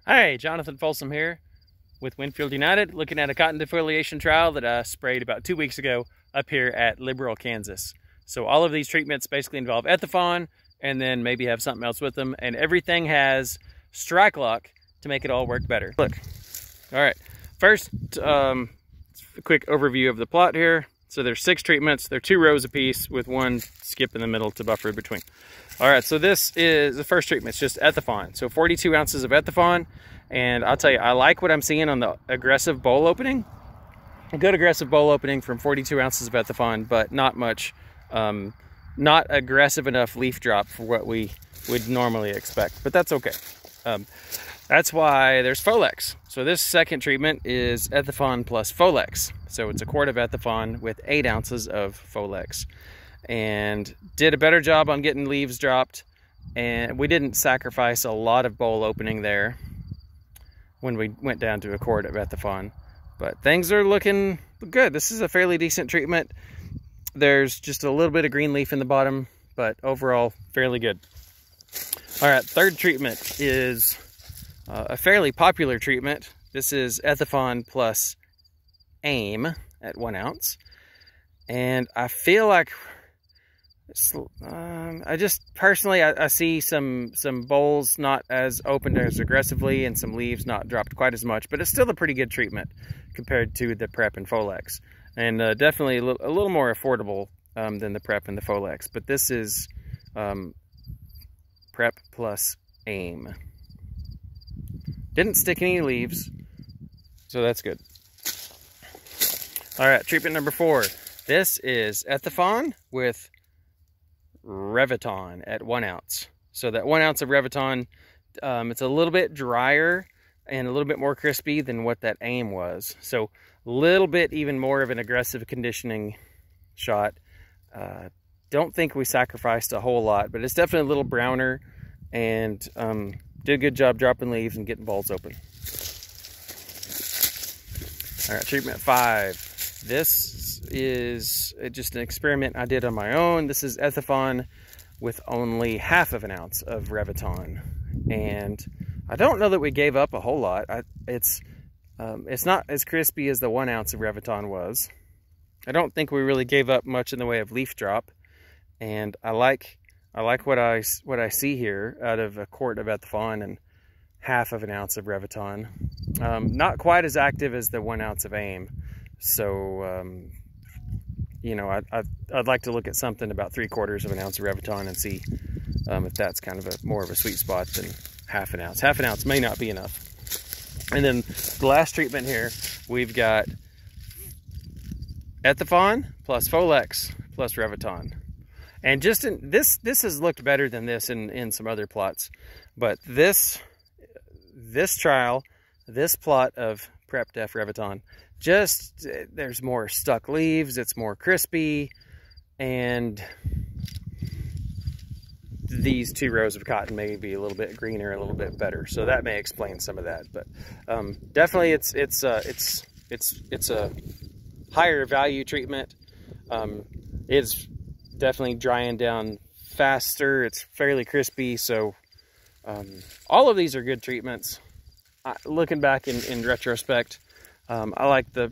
Hi, Jonathan Folsom here with Winfield United, looking at a cotton defoliation trial that I sprayed about 2 weeks ago up here at Liberal, Kansas. So all of these treatments basically involve Ethephon and then maybe have something else with them, and everything has StrikeLock to make it all work better. Look, all right, first a quick overview of the plot here. So there's 6 treatments, they're 2 rows apiece with 1 skip in the middle to buffer between. All right, so this is the first treatment, it's just Ethephon. So 42 ounces of Ethephon, and I'll tell you, I like what I'm seeing on the aggressive bowl opening. A good aggressive bowl opening from 42 ounces of Ethephon, but not much, not aggressive enough leaf drop for what we would normally expect, but that's okay. That's why there's Folex. So this second treatment is Ethephon plus Folex. So it's a quart of Ethephon with 8 ounces of Folex. And did a better job on getting leaves dropped. And we didn't sacrifice a lot of bowl opening there when we went down to a quart of Ethephon. But things are looking good. This is a fairly decent treatment. There's just a little bit of green leaf in the bottom, but overall fairly good. All right, third treatment is a fairly popular treatment. This is Ethephon plus AIM at 1 ounce. And I feel like, I just personally, I see some bowls not as opened as aggressively and some leaves not dropped quite as much, but it's still a pretty good treatment compared to the Prep and Folex. And definitely a little more affordable than the Prep and the Folex. But this is Prep plus AIM. Didn't stick any leaves, so that's good. All right, treatment number 4. This is Ethephon with Reviton at 1 ounce. So that 1 ounce of Reviton, it's a little bit drier and a little bit more crispy than what that AIM was. So a little bit even more of an aggressive conditioning shot. Don't think we sacrificed a whole lot, but it's definitely a little browner, and did a good job dropping leaves and getting balls open. All right, treatment 5. This is just an experiment I did on my own. This is Ethephon with only half of an ounce of Reviton. And I don't know that we gave up a whole lot. It's not as crispy as the 1 ounce of Reviton was. I don't think we really gave up much in the way of leaf drop. And I like what I see here out of a quart of Ethephon and half of an ounce of Reviton. Not quite as active as the 1 ounce of AIM. So, you know, I'd like to look at something about 3/4 of an ounce of Reviton and see if that's kind of more of a sweet spot than half an ounce. Half an ounce may not be enough. And then the last treatment here, we've got Ethephon plus Folex plus Reviton. And just this has looked better than this in some other plots, but this trial, this plot of Prep Def Reviton, just there's more stuck leaves, it's more crispy, and these 2 rows of cotton may be a little bit greener, a little bit better, so that may explain some of that. But definitely it's a higher value treatment. It's definitely drying down faster, it's fairly crispy, so all of these are good treatments. Looking back in retrospect, I like the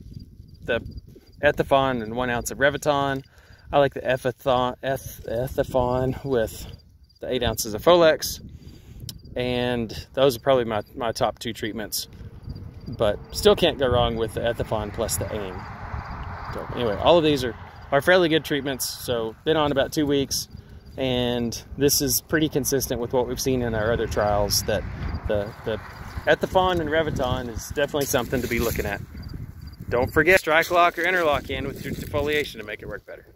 Ethephon and 1 ounce of Reviton. I like the Ethephon with the 8 ounces of Folex, and those are probably my top 2 treatments, but still can't go wrong with the Ethephon plus the AIM. So anyway, all of these are fairly good treatments. So been on about 2 weeks, and this is pretty consistent with what we've seen in our other trials, that the Ethephon and Reviton is definitely something to be looking at. Don't forget, StrikeLock or interlock in with your defoliation to make it work better.